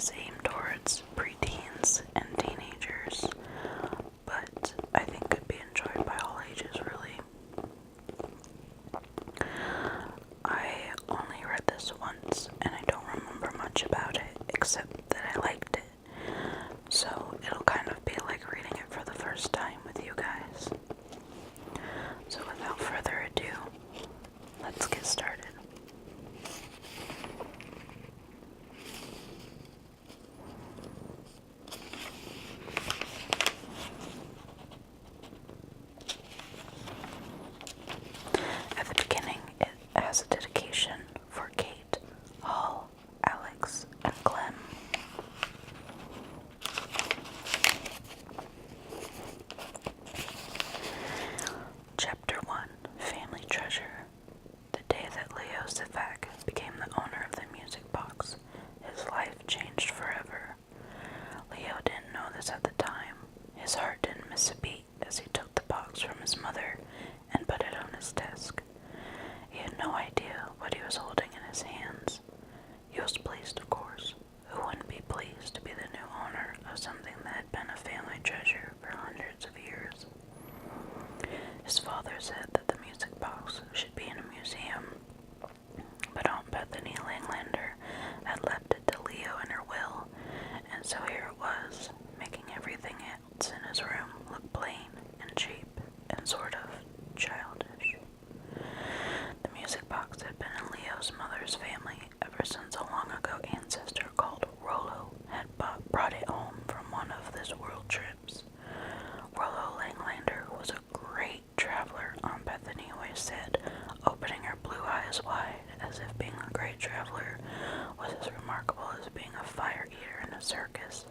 is aimed towards preteens and teenagers, but I think could be enjoyed by all ages, really. I only read this once, and I don't remember much about it, except that I liked it. So it'll kind of be like reading it for the first time with you guys. So without further ado, let's get started. At the beginning, it has a dedication for Kate, Hall, Alex, and Clem. Chapter 1, Family Treasure. The day that Leo Sivak became the owner of the music box, his life changed forever. Leo didn't know this at the time. His heart didn't miss a beat as he took the box from his mother and put it on his desk. He had no idea what he was holding in his hands. He was pleased, of course. Who wouldn't be pleased to be the new owner of something that had been a family treasure for hundreds of years? His father said that the music box should be in a museum, but Aunt Bethany Langlander had left it to Leo in her will, and so here it was, making everything else in his room look plain and cheap and sort of childish. The music box had been in Leo's mother's family ever since a long-ago ancestor called Rollo had brought it home from one of his world trips. Rollo Langlander was a great traveler, Aunt Bethany always said, opening her blue eyes wide as if being a great traveler was as remarkable as being a fire eater in a circus.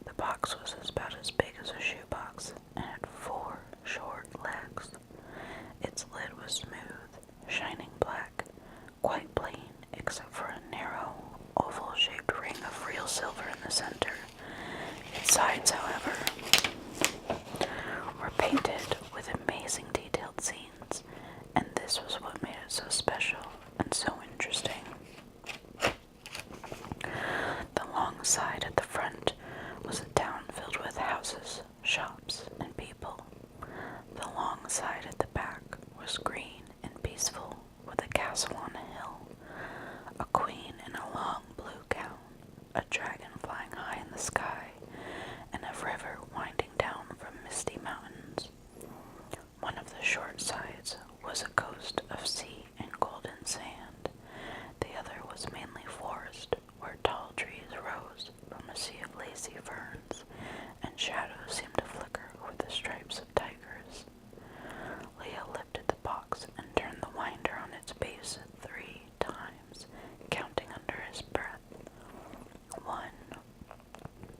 The box was about as big as a shoebox and had 4 short legs. Its lid was smooth, shining black, quite plain except for a narrow, oval-shaped ring of real silver in the center. Its sides, however, were painted with amazing detailed scenes, and this was what made it so special and so interesting. The long side at the front was a town filled with houses, shops, and people. The long side at the back was green and peaceful, with a castle on a hill, a queen in a long blue gown, a dragon flying high in the sky, and a river winding down from misty mountains. One of the short sides was a coast of sea and golden sand. The other was mainly forest, where tall trees rose from a sea of lacy ferns, and shadows seemed to flicker with the stripes of tigers. Leo lifted the box and turned the winder on its base 3 times, counting under his breath. 1,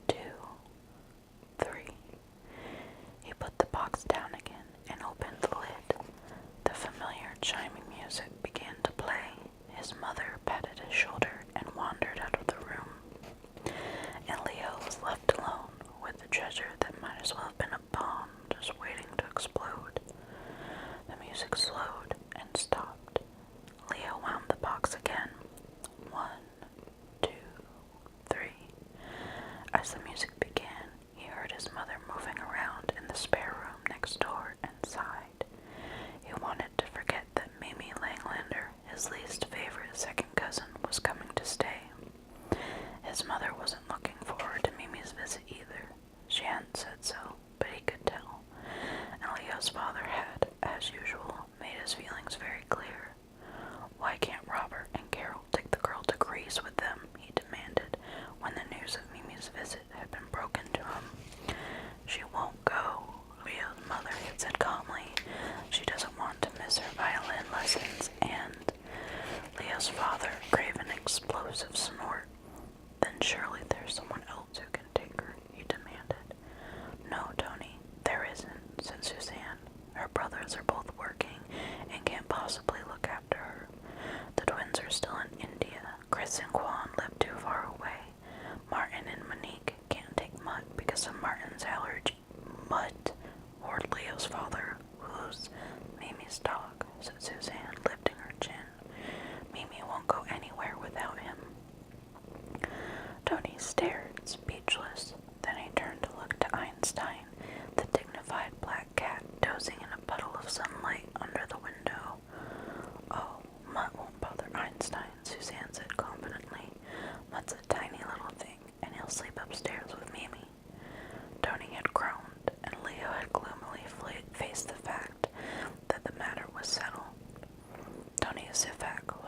2, 3. He put the box down again and opened the lid. The familiar chiming music began to play. His mother patted his shoulder and wandered out of the room. And Leo was left alone with the treasure that might as well have been a bomb just waiting to explode. The music slowed and stopped. Leo wound the box again. 1, 2, 3. As the music began, he heard his mother moving around in the spare room next door and sighed. He wanted to forget that Mimi Langlander, his least favorite second cousin, was coming to stay. His mother wasn't looking forward to Mimi's visit either. She hadn't said so, but he could tell. And Leo's father had, as usual, made his feelings very clear. Why can't Robert and Carol take the girl to Greece with them, he demanded, when the news of Mimi's visit had been broken to him. She won't go, Leo's mother had said calmly. She doesn't want to miss her violin lessons, and Leo's father gave an explosive snort. Then surely there's someone else who can take her, he demanded. No, Tony, there isn't, said Suzanne. Her brothers are both working and can't possibly look after her. The twins are still in India. Chris and Kwan live too far away. Martin and Monique can't take Mutt because of Martin's allergy. Mutt, roared Leo's father. Who's Mimi's dog, said Suzanne, lifting her chin. Mimi won't go anywhere without him.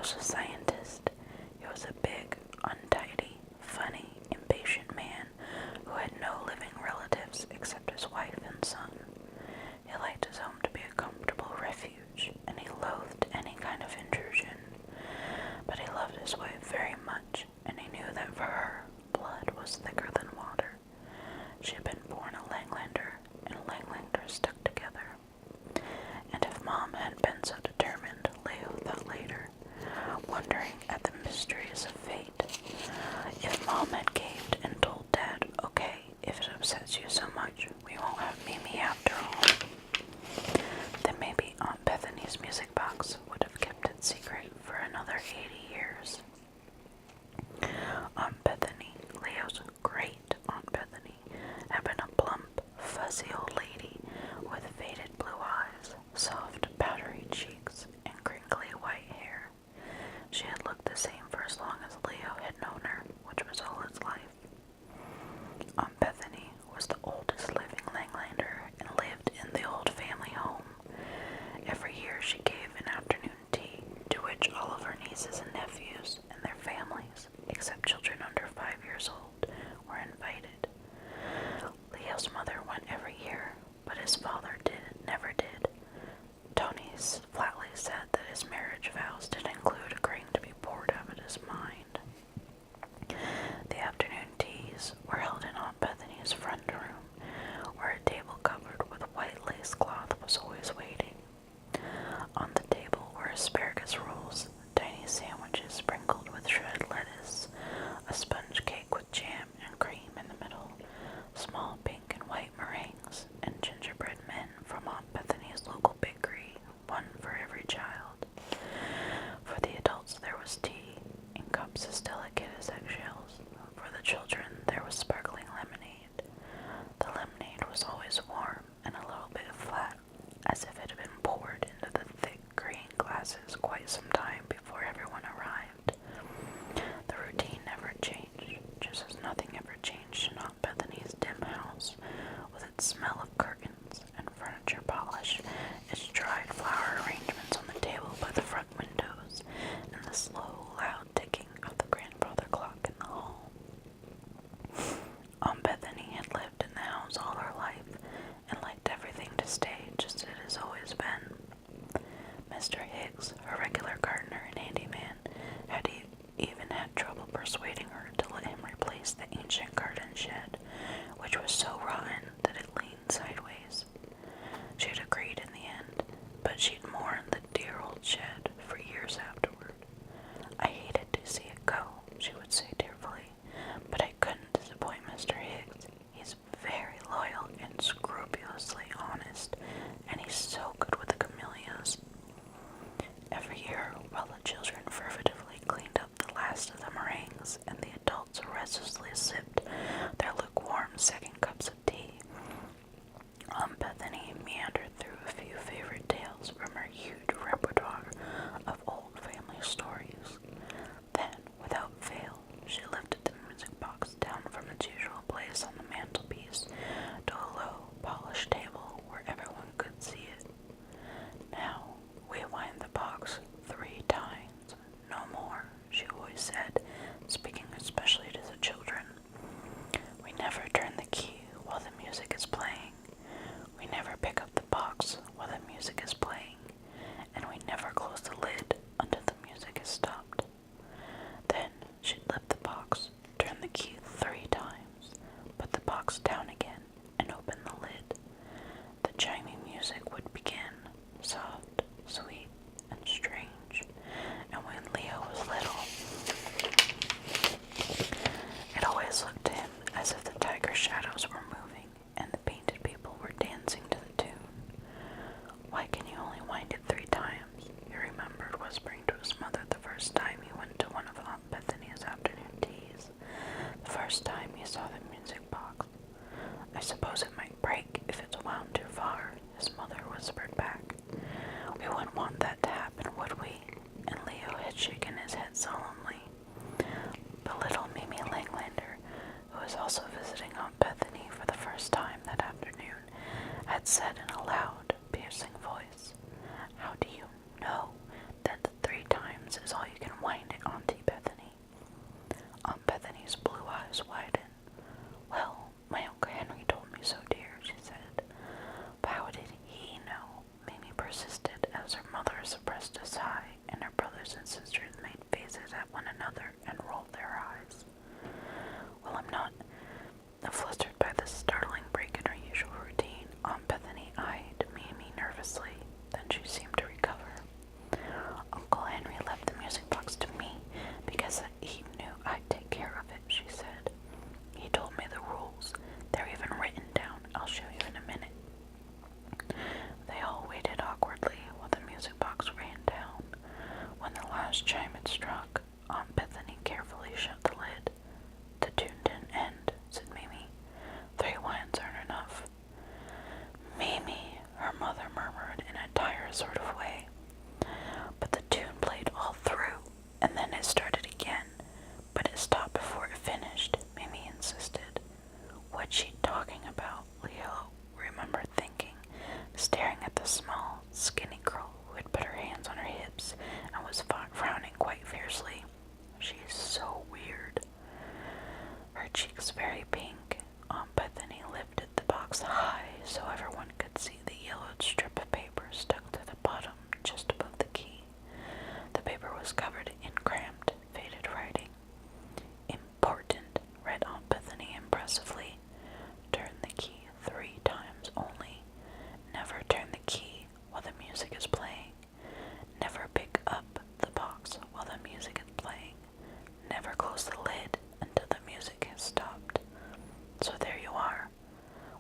was a scientist. He was a big, untidy, funny, impatient man who had no living relatives except his wife and son. He liked his home to be a comfortable refuge, and he loathed any kind of intrusion. But he loved his wife very much, and he knew that for her, blood was thicker than water. She had been born a Langlander, and Langlanders stuck together. And if Mom hadn't been so determined, Leo thought later, wondering at the mysteries of fate, if Mom had caved and told Dad, okay, if it upsets you so much, we won't have Mimi after all, then maybe Aunt Bethany's music box would have kept it secret for another 80 years. Aunt Bethany, Leo's great Aunt Bethany, had been a plump, fuzzy old lady with faded blue eyes, soft, powdery cheeks, and crinkly white hair. She had looked the same for as long as Leo had known her, which was all his life. Aunt Bethany was the oldest living Langlander and lived in the old family home. Every year she gave an afternoon tea to which all of her nieces and nephews and their families, except children under 5 years old, were invited. Leo's mother went every year, but his father never did. Tony's flatly said that his marriage vows did include agreeing to be bored out of his mind. The afternoon teas were held in Aunt Bethany's front room, where a table covered with white lace cloth was always waiting. On the table were asparagus rolls, tiny sandwiches sprinkled with shredded lettuce, a sponge cake with jam and cream in the middle, small pink and white meringues, and gingerbread men from Aunt Bethany's local bakery, one for every child. For the adults there was tea, in cups as delicate as eggshells. For the children there was sparkling lemonade. The lemonade was always warm and a little bit flat, as if it had been poured into the thick green glasses quite some time before everyone arrived. The routine never changed, just as nothing ever changed in Aunt Bethany's dim house, with its smell of curtains and furniture polish, its dried flower arrangements on the table by the front windows, and the slow, loud ticking of the grandfather clock in the hall. Aunt Bethany had lived in the house all her life, and liked everything to stay just as it has always been. Mr. Higgs, her regular gardener and handyman, had even had trouble persuading her to let him replace the ancient garden shed, which was so rotten that it leaned sideways. She had agreed in the end, but she'd mourn the dear old shed for years afterward. I hated to see it go, she would say tearfully, but I couldn't disappoint Mr. Higgs. He's very loyal and scrupulously honest, and he's so good with the camellias. Every year, while the children furtively cleaned up the last of the meringues and the adults restlessly sipped their lukewarm second cups of tea, Aunt Bethany meandered through a few favorite tales from her huge repertoire of old family stories. Then, without fail, she lifted the music box down from its usual place on the mantelpiece to a low, polished table where everyone could see it. Now, we wind the box 3 times, no more, she always said, speaking especially to the children. We never turn the key while the music is playing. We never pick up the box while the music is playing, and we never close the lid until the music is stopped. Then she'd lift the box, turn the key 3 times, put the box down again, and open the lid. The chiming music would begin, soft, sweet, and strange, and when Leo was little, it always looked to him as if the tiger shadows were moving and the painted people were dancing to the tune. Why can you only wind it 3 times? He remembered whispering to his mother the first time he went to one of Aunt Bethany's afternoon teas, the first time he saw the music box. I suppose it might break if it's wound too far, his mother whispered back. We wouldn't want that to happen, would we? And Leo had shaken his head solemnly. The little Mimi Langlander, who was also visiting Aunt Bethany for the first time that afternoon, had said in a loud, piercing voice, "How do you know that the 3 times is all you brothers and sisters made faces at one another and rolled their eyes. Well, I'm not flustered by this startling break in her usual routine. Aunt Bethany eyed Mimi nervously. Then she seemed to recover. Uncle Henry left the music box to me because he knew I'd take care of it, she said. He told me the rules. They're even written down. I'll show you in a minute. They all waited awkwardly while the music box ran down. When the last chime had struck, Aunt Bethany carefully shut the lid. The tune didn't end, said Mimi. 3 lines aren't enough. Mimi, her mother murmured in a tired sort of way. But the tune played all through, and then it started again. But it stopped before it finished, Mimi insisted. What's she talking about? Leo remembered thinking, staring at the small, skinny girl who had put her hands on her hips and was frowning quite fiercely. She's so weird. Her cheeks very pink. Aunt Bethany lifted the box high so everyone could see the yellowed strip of paper stuck to the bottom just above the key. The paper was covered in cramped, faded writing. Important, read Aunt Bethany impressively. Turn the key 3 times only. Never turn the key while the music is playing. Never pick up the box while the music is playing. Never close the lid until the music has stopped. So there you are.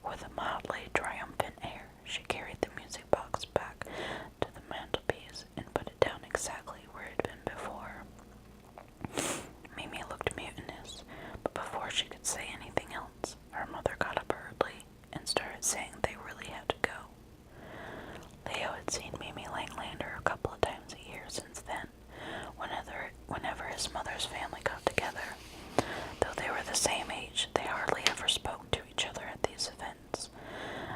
With a mildly triumphant air, she carried the music box back to the mantelpiece and put it down exactly where it had been before. Mimi looked mutinous, but before she could say anything else, her mother got up hurriedly and started saying they really had to go. Leo had seen Mimi Langlander a couple of times a year since then, whenever his mother's family got together. Though they were the same age, they hardly ever spoke to each other at these events.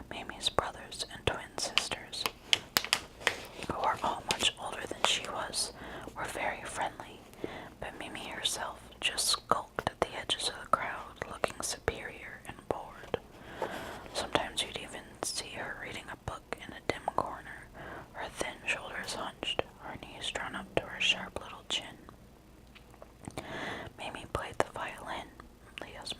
Mimi's brothers and twin sisters, who were all much older than she was, were very friendly, but Mimi herself just skulked at the edges of the crowd, looking superior and bored. Sometimes you'd even see her reading a book in a dim corner, her thin shoulders hunched, her knees drawn up to her sharp little chin. Mimi played the violin, Leo's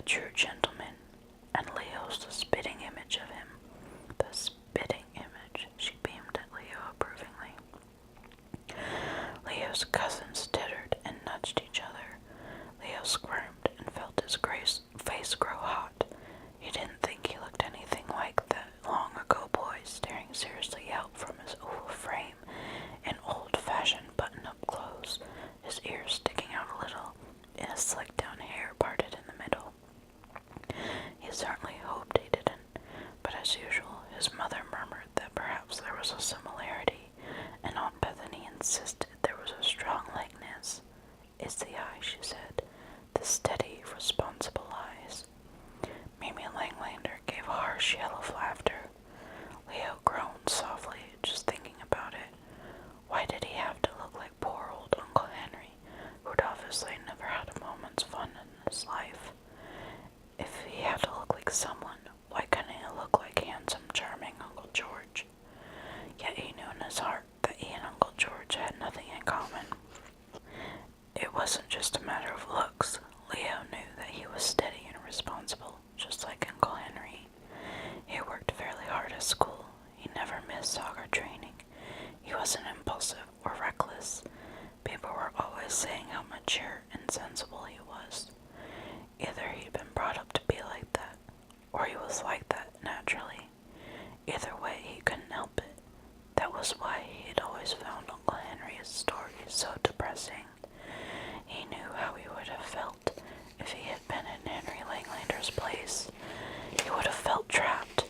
true gentleman, and Leo's the spitting image of him. The spitting image, she beamed at Leo approvingly. Leo's cousins tittered and nudged each other. Leo squirmed and felt his face grow hot. He didn't think he looked anything like that long-ago boy staring seriously out from his oval frame in old-fashioned button-up clothes, his ears sticking out a little, and his slicked-down hair parted in the middle. He certainly hoped he didn't, but as usual, his mother murmured that perhaps there was a similarity, and Aunt Bethany insisted there was a strong likeness. "It's the eye," she said, "the steady, responsible eyes." Mimi Langlander gave harsh yell of laughter. Leo groaned softly, just thinking about it. Why did he have to look like poor old Uncle Henry, who'd obviously never had a moment's fun in his life? If he had to look like someone, why couldn't he look like handsome, charming Uncle George? Yet he knew in his heart that he and Uncle George had nothing in common. It wasn't just a matter of looks. Leo knew that he was steady and responsible, just like Uncle Henry. He worked fairly hard at school. He never missed soccer training. He wasn't impulsive or reckless. People were always saying how mature and sensible he was. Either he'd been brought up to be like that, or he was like that naturally. Either way, he couldn't help it. That was why he'd always found Uncle Henry's stories so depressing. He knew how he would have felt if he had been in Henry Langlander's place. He would have felt trapped,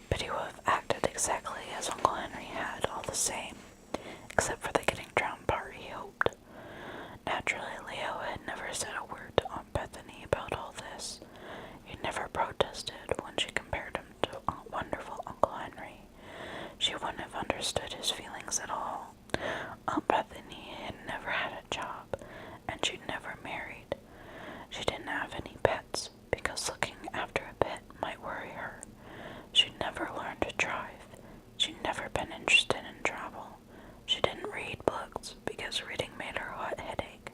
but he would have acted exactly as Uncle Henry had all the same, except for the getting drowned part, he hoped. Naturally, Leo had never said a word to Aunt Bethany about all this. He never protested when she compared him to wonderful Uncle Henry. She wouldn't have understood his feelings at all. Aunt Bethany had never had a job, and she'd never married. She didn't have any pets, because looking after a pet might worry her. She'd never learned to drive. She'd never been interested in travel. She didn't read books, because reading made her a headache.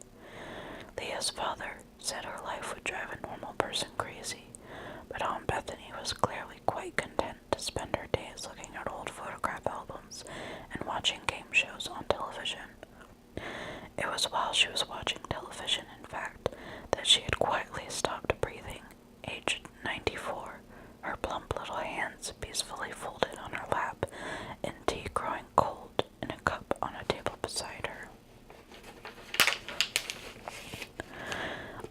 Leah's father said her life would drive a normal person crazy, but Aunt Bethany was clearly quite content to spend her days looking at old photograph albums and watching game shows on television. It was while she was watching television, in fact, that she had quietly stopped breathing, aged 94, her plump little hands peacefully folded on her lap, and tea growing cold in a cup on a table beside her.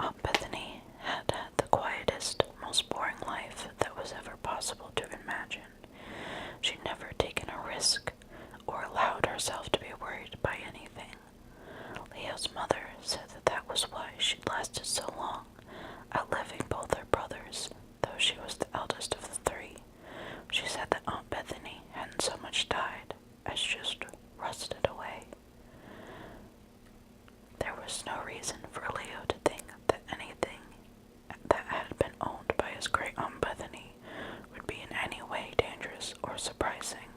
Aunt Bethany had had the quietest, most boring life that was ever possible to imagine. She'd never taken a risk or allowed herself to be worried by anything. Leo's mother said that that was why she'd lasted so long, outliving both her brothers, though she was the eldest of the three. She said that Aunt Bethany hadn't so much died as just rusted away. There was no reason for Leo to think that anything that had been owned by his great Aunt Bethany would be in any way dangerous or surprising.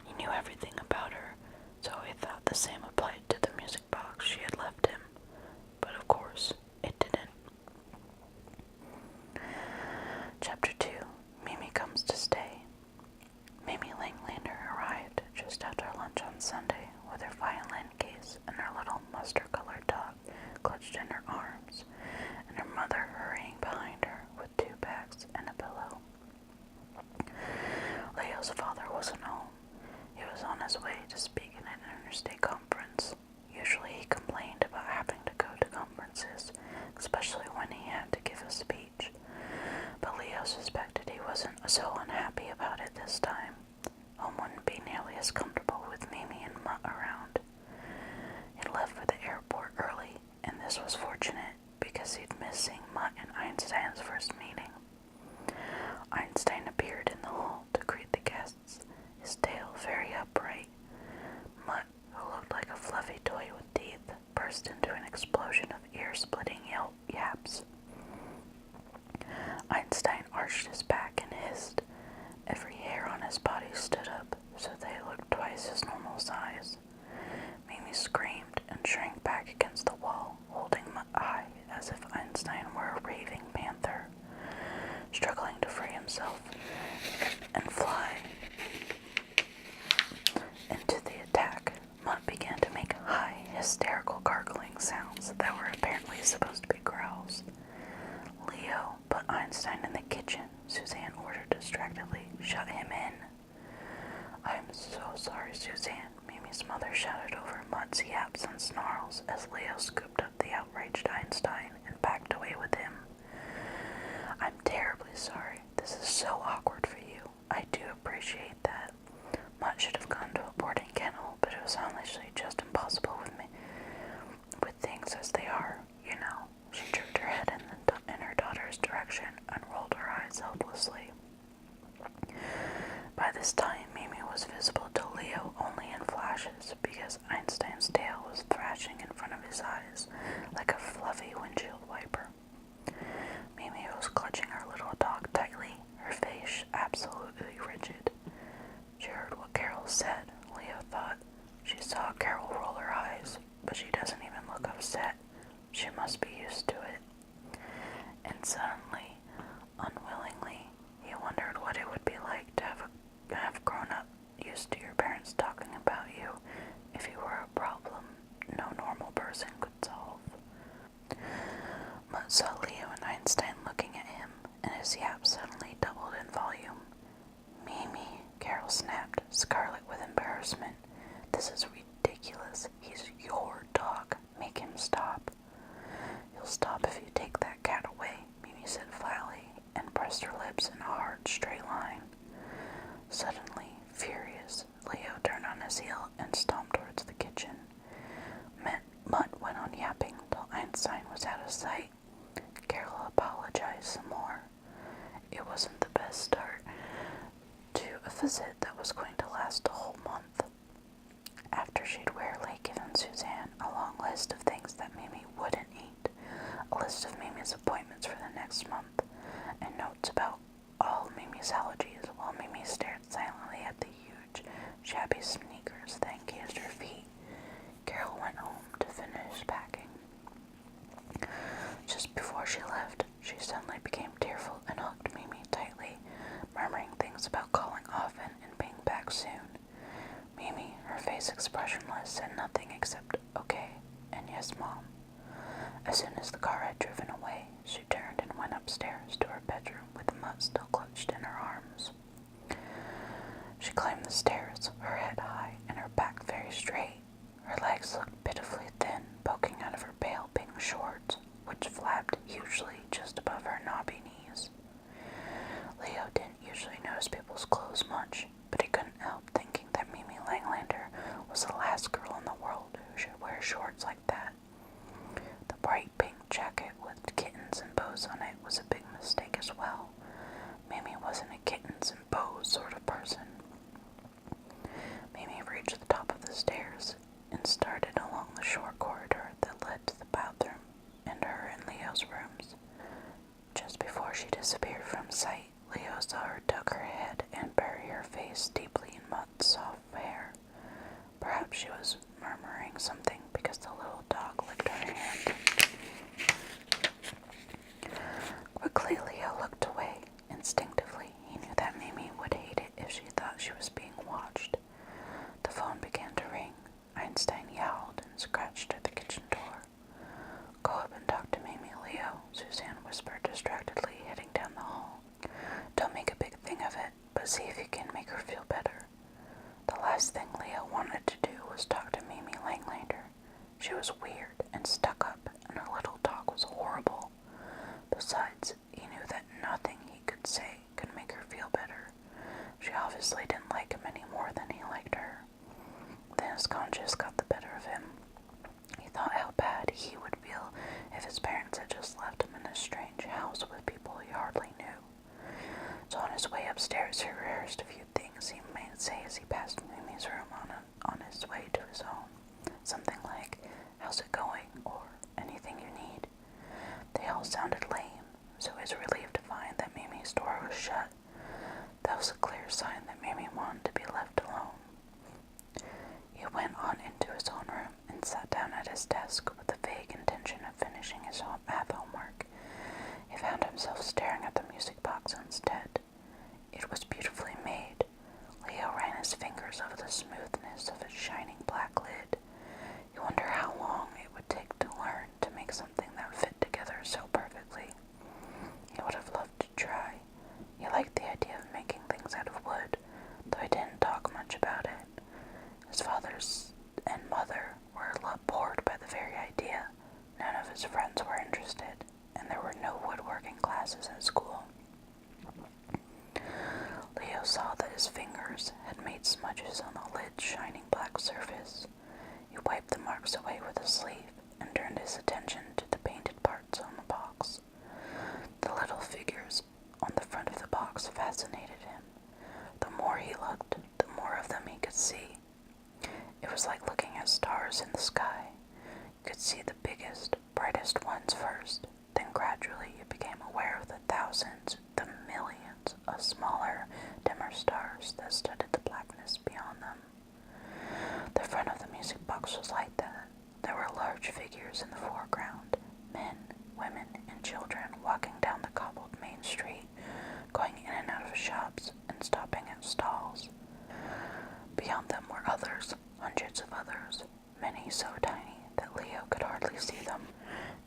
He knew everything about her, so he thought the same applied to the music box she had left him, but of course it didn't. Chapter 2. Mimi Comes to Stay. Mimi Langlander arrived just after lunch on Sunday with her violin case and her little mustard-colored dog clutched in her arms, and her mother hurrying behind her with 2 bags and a pillow. Leo's father wasn't home. He was on his way to speak at an interstate conference. Usually he complained about having to go to conferences, especially when he had to give a speech. But Leo's his himself and fly into the attack, Mutt began to make high, hysterical gargling sounds that were apparently supposed to be growls. Leo, put Einstein in the kitchen, Suzanne ordered distractedly. Shut him in. I'm so sorry, Suzanne, Mimi's mother shouted over Mutt's yaps and snarls as Leo scooped up the outraged Einstein and backed away with him. I'm terribly sorry. This is so awkward for you. I do appreciate that. Mutt should have gone to a boarding kennel, but it was honestly just impossible with me. With things as they are, you know. She jerked her head in her daughter's direction and rolled her eyes helplessly. By this time, Mimi was visible to Leo only in flashes because Einstein's tail was thrashing in front of his eyes like a fluffy windshield wiper. Mimi was clutching her little dog tightly, her face absolutely rigid. She heard what Carol said, Leo thought. She saw Carol roll her eyes, but she doesn't even look upset. She must be used to it. And suddenly, unwillingly, he wondered what it would be like to have grown up used to your parents talking about you if you were a problem no normal person could solve. Mutt saw Leo and Einstein looking at him, and his yap suddenly doubled in volume. Mimi, Carol snapped, scarlet with embarrassment. This is ridiculous. He's your dog. Make him stop. He'll stop if you take that cat away, Mimi said flatly, and pressed her lips in a hard, straight line. Suddenly, furious, Leo turned on his heel and stomped towards the kitchen. Mutt went on yapping till Einstein was out of sight. Carol apologized some more. It wasn't the best start to a visit that was going to last a whole month. After she'd wearily given Suzanne a long list of things that Mimi wouldn't eat, a list of Mimi's appointments for the next month, and notes about all Mimi's allergies while Mimi stared silently at the huge, shabby sneakers that encased her feet, Carol went home to finish packing. Just before she left, she suddenly became tearful and hugged Mimi tightly, murmuring things about calling often and being back soon. Mimi, her face expressionless, said nothing except okay and yes, Mom. As soon as the car had driven away, she turned and went upstairs to her bedroom with Mutt still clutched in her arms. She climbed the stairs, her head high and her back very straight. Her legs looked pitifully thin, poking out of her pale pink shorts, which flapped hugely just above her knobby knees. Leo didn't usually notice people's clothes much, but he couldn't help thinking that Mimi Langlander was the last girl in the world who should wear shorts like that. The bright pink jacket with kittens and bows on it was a big mistake as well. Mimi wasn't a kittens and bows sort of person. Mimi reached the top of the stairs and started along the short corridor that led to the bathroom and her and Leo's rooms. Just before she disappeared from sight, Leo saw her duck her head and bury her face deeply in Mutt's soft hair. Perhaps she was murmuring something because the little dog licked her hand. Quickly, Leo looked away. Instinctively, he knew that Mimi would hate it if she thought she was being watched. The phone began to ring. Einstein yowled and scratched at the kitchen door. Go up and talk to Mimi, Leo, Suzanne whispered distractedly, heading down the hall. Don't make a big thing of it, but see if you can make her feel better. The last thing Leo wanted to do was talk to Mimi Langlander. She was weird and stuck up, and her little talk was horrible. Besides, he knew that nothing he could say could make her feel better. She obviously didn't like him any more than he liked her. Then his conscience got the better of him. He thought how bad he would feel if his parents had just left him in a strange house with people he hardly knew. So on his way upstairs, he rehearsed a few things he might say as he passed Mimi's room on his way to his home. Something like, how's it going, or anything you need. They all sounded lame, so he was relieved to find that Mimi's door was shut. That was a clear sign that Mimi wanted to be left alone. He went on into his own room and sat down at his desk with the vague intention of finishing his math homework. He found himself staring at the music box instead. was beautifully made. Leo ran his fingers over the smoothness of its shining black lid. You wonder how long it would take to learn to make something that fit together so perfectly. He would have loved to try. He liked the idea of making things out of wood, though he didn't talk much about it. His father and mother were bored by the very idea. None of his friends were interested, and there were no woodworking classes at school. Leo saw that his fingers had made smudges on the lid's shining black surface. He wiped the marks away with a sleeve and turned his attention to the painted parts on the box. The little figures on the front of the box fascinated him. The more he looked, the more of them he could see. It was like looking at stars in the sky. You could see the biggest, brightest ones first, then gradually you became aware of the thousands, the millions of smaller, dimmer stars that studded the blackness beyond them. The front of the music box was like that. There were large figures in the foreground, men, women, and children walking down the cobbled main street, going in and out of shops and stopping at stalls. Beyond them were others, hundreds of others, many so tiny that Leo could hardly see them.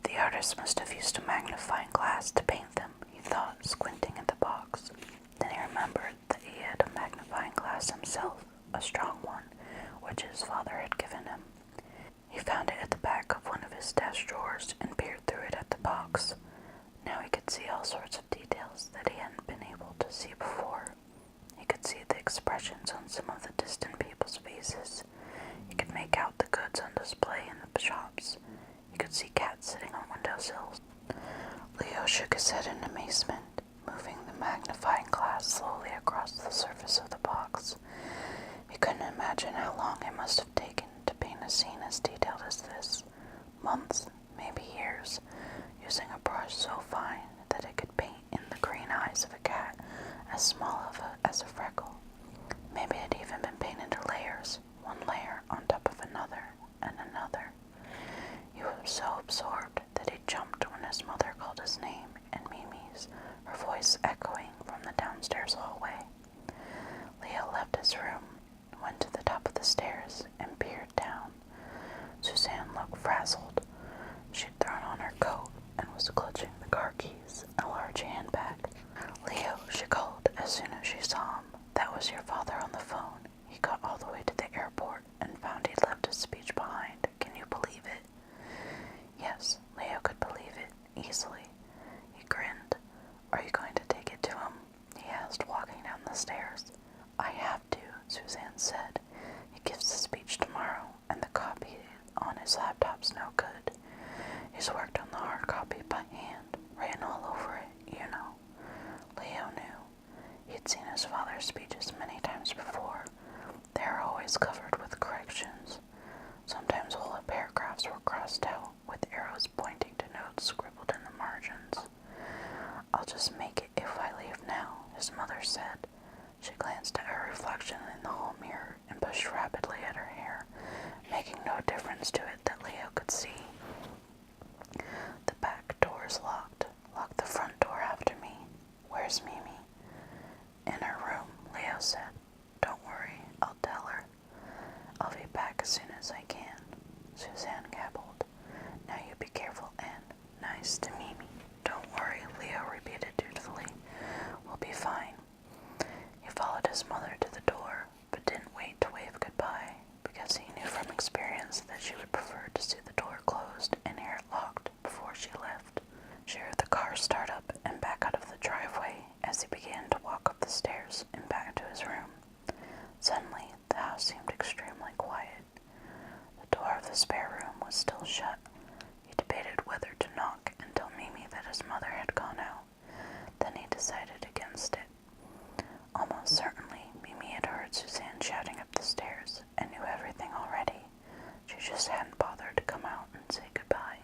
The artist must have used a magnifying glass to paint them, he thought, squinting at the box. Then he remembered that he had a magnifying glass himself, a strong one, which his father had given him. He found it at the back of one of his desk drawers and peered through it at the box. Now he could see all sorts of details that he hadn't been able to see before. He could see the expressions on some of the distant people's faces. He could make out the goods on display in the shops. He could see cats sitting on windowsills. Leo shook his head in amazement, moving the magnifying glass slowly across the surface of the box. He couldn't imagine how long it must have taken to paint a scene as detailed as this. Months, maybe years, using a brush so fine that it could paint in the green eyes of a cat as small as a freckle. Maybe it had even been painted in layers, one layer on top of another and another. He was so absorbed that he jumped when his mother called his name and Mimi's, her voice echoing from the downstairs hallway. Leo left his room, went to the top of the stairs, and peered down. Suzanne looked frazzled. She'd thrown on her coat and was clutching the car keys and a large handbag. "Leo," she called as soon as she saw him. "That was your father on the phone. He got all the way to the airport and found he'd left his speech behind. Can you believe it?" Yes, Leo could believe it, easily. He grinned. "Are you going to take it to him?" he asked, walking down the stairs. "I have to," Suzanne said. "He gives the speech tomorrow, and the copy on his laptop's no good. He's worked on the hard copy by hand, written all over it, you know." Leo knew. He'd seen his father's speeches many times before. They were always covered with corrections. Sometimes whole paragraphs were crossed out, with arrows pointing to notes scribbled in the margins. "I'll just make it if I leave now," his mother said. She glanced at her reflection in the hall mirror and pushed rapidly at her hair, making no difference to it that Leo could see. "The back door's locked. Lock the front door after me. Where's Mimi?" "In her room," Leo said. "Don't worry, I'll tell her. I'll be back as soon as I can," Suzanne gabbled. "Now you be careful and nice to Mimi." "Don't worry," Leo repeated dutifully. "We'll be fine." He followed his mother to the door, but didn't wait to wave goodbye, because he knew from experience that she would prefer to see the door closed and hear it locked before she left. She heard the car start up and back out of the driveway as he began to walk up the stairs and back to his room. Suddenly, the house seemed extremely quiet. The door of the spare room was still shut. He debated whether to knock and tell Mimi that his mother had gone out. Then he decided against it. Almost certainly, Mimi had heard Suzanne shouting up the stairs and knew everything already. She just hadn't bothered to come out and say goodbye.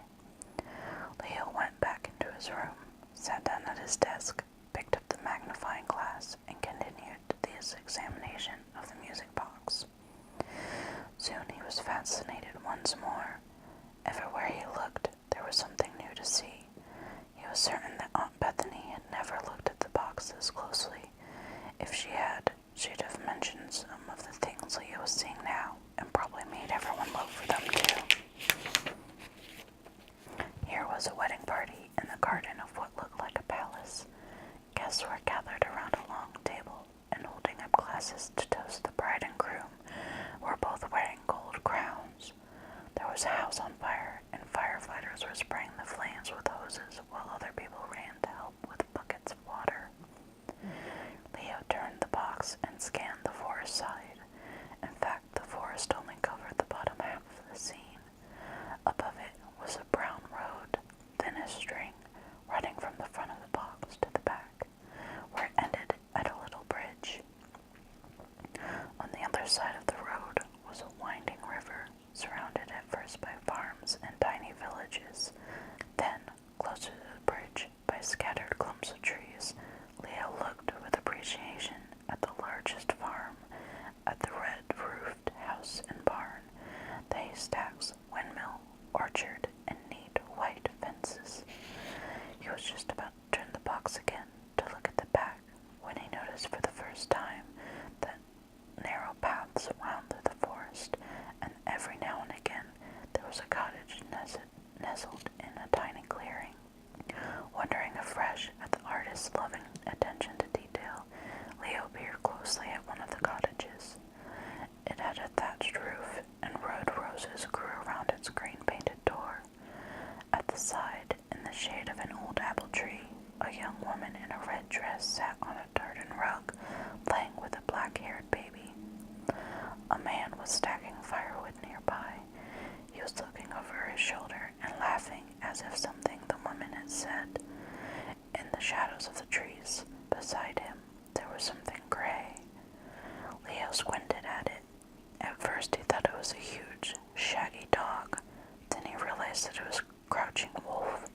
Leo went back into his room, sat down at his desk, picked up the magnifying glass, and continued his examination of the music box. Soon he was fascinated once more. Everywhere he looked, there was something new to see. He was certain that Couples were gathered around a long table and holding up glasses to toast the bride and groom, who were both wearing gold crowns. There was a house on fire, and firefighters were spraying the flames with hoses while other people ran to help with buckets of water. Leo turned the box and scanned the forest side. In fact, the forest only covered the bottom half of the scene. Above it was a brown road, thin as string, running from the front of the box to the back, where it ended at a little bridge. On the other side of the road was a winding river, surrounded at first by farms and tiny villages, then, closer to the bridge, by scattered clumps of trees. Leo looked with appreciation at the largest farm, at the red-roofed house and barn, the haystacks, windmill, orchard, and neat white fences. He was just about to turn the box again to look at the back when he noticed for the first time that narrow paths wound through the forest, and every now and again there was a cottage nestled in a tiny clearing. Wondering afresh at the artist's loving attention to detail, Leo peered closely at one of the cottages. It had a thatched roof, and red roses grew around its green-painted door. At the side, in the shade of an old apple tree, a young woman in a red dress sat on a tartan rug, playing with a black-haired baby. A man was stacking firewood nearby. He was looking over his shoulder and laughing as if something the woman had said. In the shadows of the trees beside him, there was something gray. Leo squinted at it. At first he thought it was a huge, shaggy dog. Then he realized that it was a crouching wolf.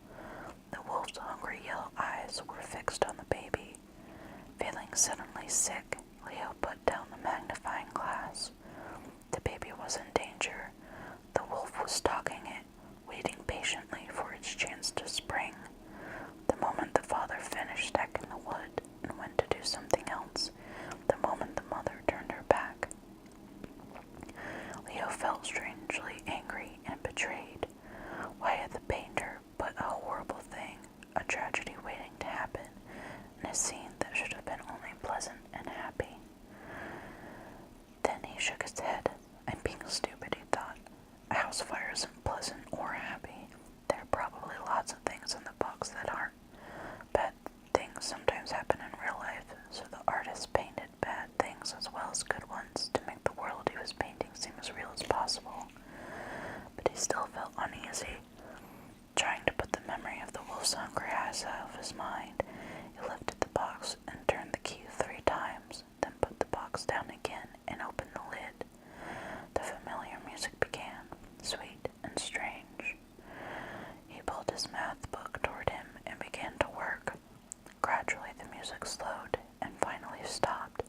The wolf's hungry yellow eyes were fixed on the baby. Feeling suddenly sick, Leo put down the magnifying glass. The baby was in danger. The wolf was stalking it, waiting patiently for its chance to spring. The moment the father finished stacking the wood and went to do something else, the moment the mother turned her back, Leo felt strangely angry and betrayed. Why had the painter put a horrible thing, a tragedy waiting to happen, in a scene that should have been only pleasant and happy? Then he shook his head. I'm being stupid, he thought. A house fire isn't pleasant or happy. There are probably lots of things in the box that aren't. Bad things sometimes happen in real life, so the artist painted bad things as well as good ones to make the world he was painting seem as real as possible. But he still felt uneasy. Trying to put the memory of the wolf's hungry eyes out of his mind, he lifted the box and turned the key 3 times, then put the box down again and opened the lid. The familiar music began, sweet and strange. He pulled his math book toward him and began to work. Gradually the music slowed and finally stopped.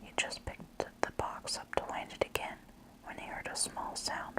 He just picked the box up to wind it again when he heard a small sound